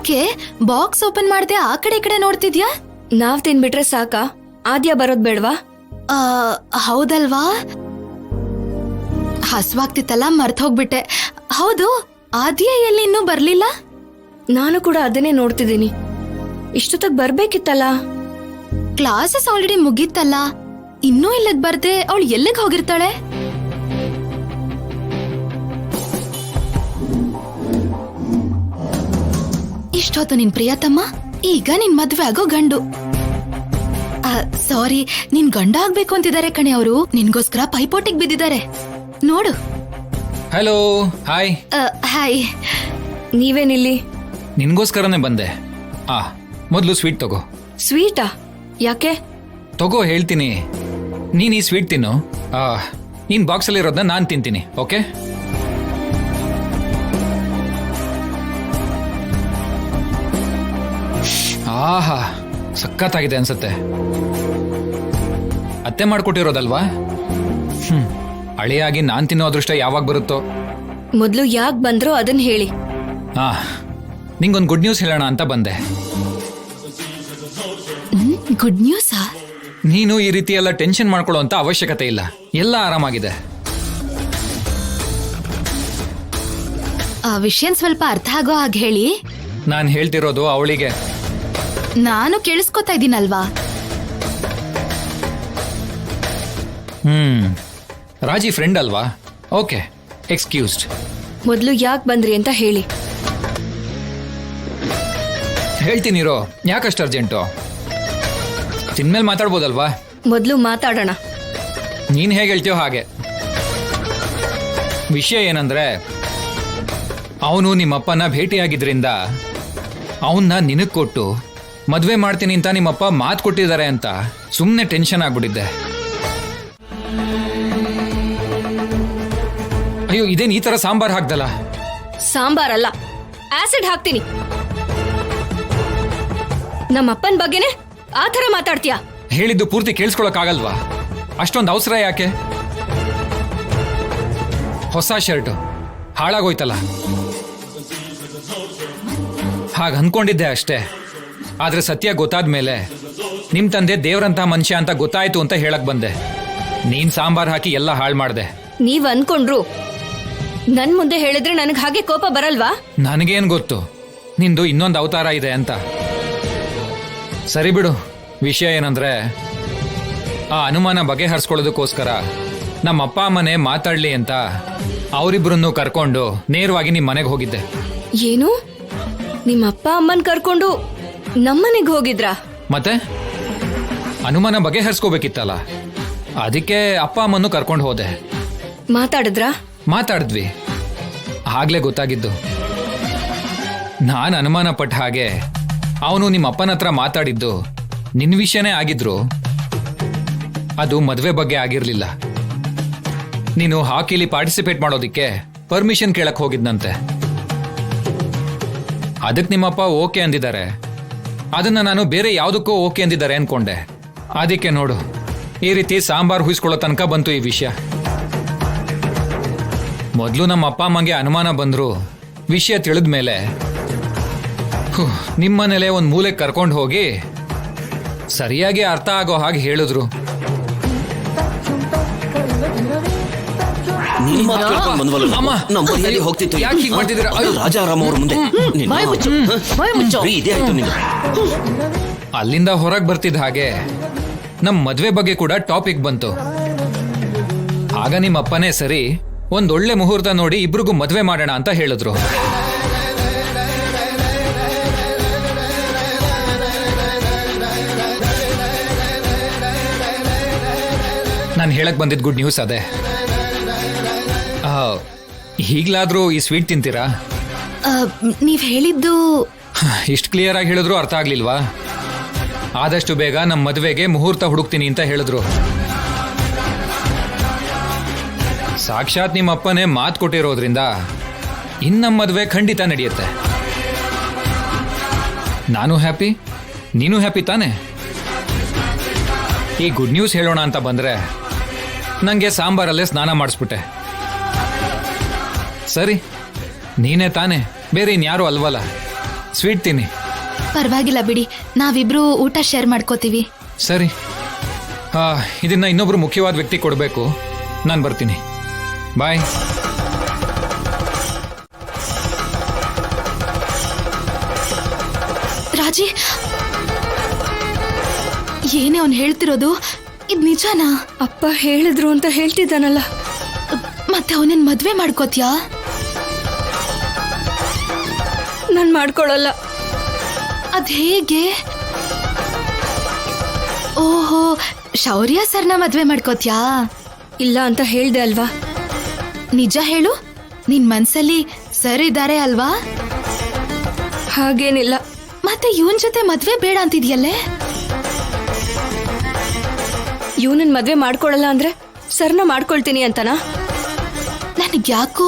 ಯಾಕೆ box open ಮಾಡ್ದೆ ಆ ಕಡೆ ಈ ಕಡೆ ನೋಡ್ತಿದ್ಯಾ? ನಾವ್ ತಿನ್ಬಿಟ್ರೆ ಸಾಕಾ? ಆದ್ಯ ಬರೋದ್ ಬೇಡ್ವಾ? ಹೌದಲ್ವಾ, ಹಸ್ವಾಗ್ತಿತ್ತಲ್ಲ ಮರ್ತ್ ಹೋಗ್ಬಿಟ್ಟೆ. ಹೌದು, ಆದ್ಯ ಎಲ್ಲಿ ಇನ್ನೂ ಬರ್ಲಿಲ್ಲ? ನಾನು ಕೂಡ ಅದನ್ನೇ ನೋಡ್ತಿದ್ದೀನಿ. ಇಷ್ಟೊತ್ತಾಗ ಬರ್ಬೇಕಿತ್ತಲ್ಲ. ಕ್ಲಾಸಸ್ ಆಲ್ರೆಡಿ ಮುಗೀತಲ್ಲ, ಇನ್ನೂ ಇಲ್ಲದ್ ಬರ್ದೆ ಅವಳು ಎಲ್ಲಿಗೆ ಹೋಗಿರ್ತಾಳೆ? ಇಷ್ಟೊತ್ತು ನಿನ್ ಪ್ರಿಯತಮ್ಮ, ಈಗ ನಿನ್ ಮದ್ವೆ ಆಗೋ ಗಂಡು. ಸಾರಿ, ನಿನ್ ಗಂಡ ಆಗ್ಬೇಕು ಅಂತಿದ್ದಾರೆ ಕಣೆ ಅವರು. ನಿನ್ಗೋಸ್ಕರ ಪೈಪೋಟಿಗೆ ಬಿದ್ದಿದ್ದಾರೆ ನೋಡು. Hello, hi. ಹಾಯ್. ನೀವೇನಿಲ್ಲಿ? ನಿನ್ಗೋಸ್ಕರನೇ ಬಂದೆ. ಮೊದಲು ಸ್ವೀಟ್ ತಗೋ. ಸ್ವೀಟಾ? ಯಾಕೆ? ತಗೋ ಹೇಳ್ತೀನಿ. ನೀನ್ ಈ ಸ್ವೀಟ್ ತಿನ್ನು. ನೀನ್ ಬಾಕ್ಸ್ ಅಲ್ಲಿ ಇರೋದನ್ನ ನಾನ್ ತಿಂತೀನಿ. ಓಕೆ? ಆಹಾ, ಸಖತ್ತಾಗಿದೆ ಅನ್ಸತ್ತೆ. ಅತ್ತೆ ಮಾಡ್ಕೊಟ್ಟಿರೋದಲ್ವಾ? ಹಳೆಯಾಗಿ ನಾನ್ ತಿನ್ನೋ ಅದೃಷ್ಟ ಯಾವಾಗ ಬರುತ್ತೋ. ಮೊದ್ಲು ಯಾಕೆ ಬಂದ್ರೋ ಅದನ್ನ ಹೇಳಿ. ನಿಂಗೊಂದು ಗುಡ್ ನ್ಯೂಸ್ ಹೇಳೋಣ ಅಂತ ಬಂದೆ. ಗುಡ್ ನ್ಯೂಸಾ? ನೀನು ಈ ರೀತಿ ಎಲ್ಲ ಟೆನ್ಷನ್ ಮಾಡ್ಕೊಳ್ಳೋ ಅಂತ ಅವಶ್ಯಕತೆ ಇಲ್ಲ. ಎಲ್ಲ ಆರಾಮಾಗಿದೆ. ಆ ವಿಷಯ ಸ್ವಲ್ಪ ಅರ್ಥ ಆಗೋ ಹಾಗೆ ಹೇಳಿ. ನಾನು ಹೇಳ್ತಿರೋದು ಅವಳಿಗೆ. ನಾನು ಕೇಳಿಸ್ಕೊತಾ ಇದ್ದೀನಲ್ವಾ? ರಾಜಿ ಫ್ರೆಂಡ್ ಅಲ್ವಾ? ಓಕೆ, ಎಕ್ಸ್ಕ್ಯೂಸ್ಡ್. ಮೊದ್ಲು ಯಾಕೆ ಬಂದ್ರಿ ಅಂತ ಹೇಳಿ. ಹೇಳ್ತೀನಿರೋ, ಯಾಕಷ್ಟು ಅರ್ಜೆಂಟು? ತಿನ್ಮೇಲೆ ಮಾತಾಡ್ಬೋದಲ್ವಾ? ಮೊದ್ಲು ಮಾತಾಡೋಣ. ನೀನ್ ಹೇಗೆ ಹೇಳ್ತೀಯೋ ಹಾಗೆ. ವಿಷಯ ಏನಂದ್ರೆ, ಅವನು ನಿಮ್ಮಪ್ಪನ ಭೇಟಿಯಾಗಿದ್ರಿಂದ ಅವನ್ನ ನಿನಗ್ ಕೊಟ್ಟು ಮದ್ವೆ ಮಾಡ್ತೀನಿ ಅಂತ ನಿಮ್ಮಪ್ಪ ಮಾತು ಕೊಟ್ಟಿದ್ದಾರೆ ಅಂತ ಸುಮ್ಮನೆ ಟೆನ್ಷನ್ ಆಗ್ಬಿಟ್ಟಿದ್ದೆ. ಅಯ್ಯೋ, ಇದೇನು ಈ ತರ ಸಾಂಬಾರ್ ಹಾಕ್ದಲ್ಲ? ಸಾಂಬಾರಲ್ಲ, ಆಸಿಡ್ ಹಾಕ್ತೀನಿ. ನಮ್ಮಪ್ಪನ ಬಗ್ಗೆನೆ ಆ ಥರ ಮಾತಾಡ್ತೀಯಾ? ಹೇಳಿದ್ದು ಪೂರ್ತಿ ಕೇಳಿಸ್ಕೊಳಕ್ಕಾಗಲ್ವಾ? ಅಷ್ಟೊಂದು ಅವಸರ ಯಾಕೆ? ಹೊಸ ಶರ್ಟು ಹಾಳಾಗೋಯ್ತಲ್ಲ, ಹಾಗ ಅನ್ಕೊಂಡಿದ್ದೆ ಅಷ್ಟೇ. ಆದ್ರೆ ಸತ್ಯ ಗೊತ್ತಾದ್ಮೇಲೆ ನಿಮ್ ತಂದೆ ದೇವ್ರಂತ ಮನುಷ್ಯ ಅಂತ ಗೊತ್ತಾಯ್ತು ಅಂತ ಹೇಳಕ್ ಬಂದೆ. ನೀನ್ ಸಾಂಬಾರ್ ಹಾಕಿ ಎಲ್ಲ ಹಾಳು ಮಾಡ್ದೆ. ನೀವ್ ಅನ್ಕೊಂಡ್ರು ನನ್ ಮುಂದೆ ಹೇಳಿದ್ರೆ ನನಗ್ ಹಾಗೆ ಕೋಪ ಬರಲ್ವಾ? ನನಗೇನ್ ಗೊತ್ತು ನಿಂದು ಇನ್ನೊಂದು ಅವತಾರ ಇದೆ ಅಂತ. ಸರಿ ಬಿಡು. ವಿಷಯ ಏನಂದ್ರೆ, ಆ ಅನುಮಾನ ಬಗೆಹರಿಸ್ಕೊಳ್ಳೋದಕ್ಕೋಸ್ಕರ ನಮ್ಮ ಅಪ್ಪ ಅಮ್ಮನೆ ಮಾತಾಡ್ಲಿ ಅಂತ ಅವರಿಬ್ರನ್ನು ಕರ್ಕೊಂಡು ನೇರವಾಗಿ ನಿಮ್ ಮನೆಗೆ ಹೋಗಿದ್ದೆ. ಏನು? ನಿಮ್ಮ ಅಪ್ಪ ಅಮ್ಮನ್ ಕರ್ಕೊಂಡು ನಮ್ಮನೆಗೆ ಹೋಗಿದ್ರಾ? ಮತ್ತೆ ಅನುಮಾನ ಬಗೆಹರಿಸ್ಕೋಬೇಕಿತ್ತಲ್ಲ, ಅದಕ್ಕೆ ಅಪ್ಪ ಅಮ್ಮನ್ನು ಕರ್ಕೊಂಡು ಹೋದೆ. ಮಾತಾಡಿದ್ರಾ? ಮಾತಾಡಿದ್ವಿ. ಆಗ್ಲೇ ಗೊತ್ತಾಗಿದ್ದು. ನಾನು ಅನುಮಾನ ಪಟ್ಟ ಹಾಗೆ ಅವನು ನಿಮ್ಮ ಅಪ್ಪನ ಹತ್ರ ಮಾತಾಡಿದ್ದು ನಿನ್ನ ವಿಷಯನೇ ಆಗಿದ್ರು ಅದು ಮದುವೆ ಬಗ್ಗೆ ಆಗಿರ್ಲಿಲ್ಲ. ನೀನು ಹಾಕಿಲಿ ಪಾರ್ಟಿಸಿಪೇಟ್ ಮಾಡೋದಿಕ್ಕೆ ಪರ್ಮಿಷನ್ ಕೇಳಕ್ ಹೋಗಿದ್ನಂತೆ. ಅದಕ್ಕೆ ನಿಮ್ಮಪ್ಪ ಓಕೆ ಅಂದಿದ್ದಾರೆ. ಅದನ್ನ ನಾನು ಬೇರೆ ಯಾವುದಕ್ಕೂ ಓಕೆ ಅಂದಿದ್ದಾರೆ ಅನ್ಕೊಂಡೆ. ಅದಕ್ಕೆ ನೋಡು, ಈ ರೀತಿ ಸಾಂಬಾರ್ ಹುಯಿಸ್ಕೊಳ್ಳೋ ತನಕ ಬಂತು ಈ ವಿಷಯ. ಮೊದಲು ನಮ್ಮ ಅಪ್ಪ ಅಮ್ಮಂಗೆ ಅನುಮಾನ ಬಂದ್ರು, ವಿಷಯ ತಿಳಿದ್ಮೇಲೆ ನಿಮ್ಮನೇಲೆ ಒಂದು ಮೂಲೆಗೆ ಕರ್ಕೊಂಡು ಹೋಗಿ ಸರಿಯಾಗಿ ಅರ್ಥ ಆಗೋ ಹಾಗೆ ಹೇಳಿದ್ರು. ಅಲ್ಲಿಂದ ಹೊರಗೆ ಬರ್ತಿದ್ದ ಹಾಗೆ ನಮ್ ಮದ್ವೆ ಬಗ್ಗೆ ಕೂಡ ಟಾಪಿಕ್ ಬಂತು. ಆಗ ನಿಮ್ಮ ಅಪ್ಪನೇ ಸರಿ, ಒಂದೊಳ್ಳೆ ಮುಹೂರ್ತ ನೋಡಿ ಇಬ್ರಿಗೂ ಮದ್ವೆ ಮಾಡೋಣ ಅಂತ ಹೇಳಿದ್ರು. ನಾನು ಹೇಳಕ್ ಬಂದಿದ್ ಗುಡ್ ನ್ಯೂಸ್ ಅದೇ. ಈಗ್ಲಾದ್ರೂ ಈ ಸ್ವೀಟ್ ತಿಂತೀರಾ? ನೀವ್ ಹೇಳಿದ್ದು ಇಷ್ಟು ಕ್ಲಿಯರ್ ಆಗಿ ಹೇಳಿದ್ರು ಅರ್ಥ ಆಗ್ಲಿಲ್ವಾ? ಆದಷ್ಟು ಬೇಗ ನಮ್ಮ ಮದುವೆಗೆ ಮುಹೂರ್ತ ಹುಡುಕ್ತೀನಿ ಅಂತ ಹೇಳಿದ್ರು. ಸಾಕ್ಷಾತ್ ನಿಮ್ಮ ಅಪ್ಪನೇ ಮಾತು ಕೊಟ್ಟಿರೋದ್ರಿಂದ ನಮ್ಮ ಮದುವೆ ಖಂಡಿತ ನಡೆಯುತ್ತೆ. ನಾನು ಹ್ಯಾಪಿ, ನೀನು ಹ್ಯಾಪಿ ತಾನೆ? ಈ ಗುಡ್ ನ್ಯೂಸ್ ಹೇಳೋಣ ಅಂತ ಬಂದ್ರೆ ನಂಗೆ ಸಾಂಬಾರಲ್ಲೇ ಸ್ನಾನ ಮಾಡಿಸ್ಬಿಟ್ಟೆ. ಸರಿ, ನೀನೇ ತಾನೆ, ಬೇರೆ ಇನ್ಯಾರು ಅಲ್ವಲ್ಲ. ಸ್ವೀಟ್ ತಿನ್ನಿ. ಪರವಾಗಿಲ್ಲ ಬಿಡಿ, ನಾವಿಬ್ರು ಊಟ ಶೇರ್ ಮಾಡ್ಕೋತೀವಿ. ಸರಿ, ಇದನ್ನ ಇನ್ನೊಬ್ರು ಮುಖ್ಯವಾದ ವ್ಯಕ್ತಿ ಕೊಡಬೇಕು. ನಾನು ಬರ್ತೀನಿ. ಬಾಯ್. ರಾಜಿ, ಏನೇ ಅವ್ನು ಹೇಳ್ತಿರೋದು? ಇದ್ ನಿಜಾನಾ? ಅಪ್ಪ ಹೇಳಿದ್ರು ಅಂತ ಹೇಳ್ತಿದ್ದಾನಲ್ಲ. ಮತ್ತೆ ಅವನನ್ನ ಮದ್ವೆ ಮಾಡ್ಕೋತ್ಯಾ? ನಾನ್ ಮಾಡ್ಕೊಳಲ್ಲ. ಅದ್ ಹೇಗೆ? ಓಹೋ, ಶೌರ್ಯ ಸರ್ನ ಮದ್ವೆ ಮಾಡ್ಕೋತ್ಯಾ? ಇಲ್ಲ ಅಂತ ಹೇಳ್ದೆ ಅಲ್ವಾ. ನಿಜ ಹೇಳು, ನಿನ್ ಮನ್ಸಲ್ಲಿ ಸರ್ ಇದ್ದಾರೆ ಅಲ್ವಾ? ಹಾಗೇನಿಲ್ಲ. ಮತ್ತೆ ಇವನ್ ಜೊತೆ ಮದ್ವೆ ಬೇಡ ಅಂತಿದ್ಯಲ್ಲೇ? ಇವನನ್ ಮದ್ವೆ ಮಾಡ್ಕೊಳಲ್ಲ ಅಂದ್ರೆ ಸರ್ನ ಮಾಡ್ಕೊಳ್ತೀನಿ ಅಂತನಾ? ನನಗ್ ಯಾಕೋ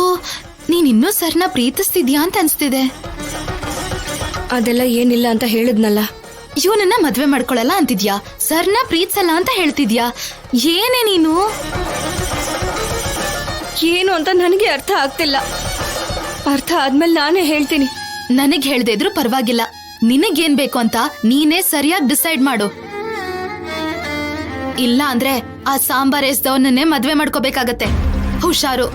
ನೀನ್ ಇನ್ನೂ ಸರ್ನ ಪ್ರೀತಿಸ್ತಿದ್ಯಾ ಅಂತ ಅನ್ಸ್ತಿದೆ. ಅದೆಲ್ಲ ಏನಿಲ್ಲ ಅಂತ ಹೇಳಿದ್ನಲ್ಲ. ಇವನನ್ನ ಮದ್ವೆ ಮಾಡ್ಕೊಳಲ್ಲ ಅಂತಿದ್ಯಾ, ಸರ್ನ ಪ್ರೀತಿಸಲ್ಲ ಅಂತ ಹೇಳ್ತಿದ್ಯಾ. ಏನೇ ನೀನು? ಏನು ಅಂತ ನನಗೆ ಅರ್ಥ ಆಗ್ತಿಲ್ಲ. ಅರ್ಥ ಆದ್ಮೇಲೆ ನಾನೇ ಹೇಳ್ತೀನಿ. ನನಗ್ ಹೇಳ್ದೆ ಇದ್ರು ಪರವಾಗಿಲ್ಲ, ನಿನಗೇನ್ ಬೇಕು ಅಂತ ನೀನೇ ಸರಿಯಾಗಿ ಡಿಸೈಡ್ ಮಾಡು. ಇಲ್ಲ ಅಂದ್ರೆ ಆ ಸಾಂಬಾರ್ ಎಸ್ದವನ್ನೇ ಮದ್ವೆ ಮಾಡ್ಕೋಬೇಕಾಗತ್ತೆ. ಹುಷಾರು.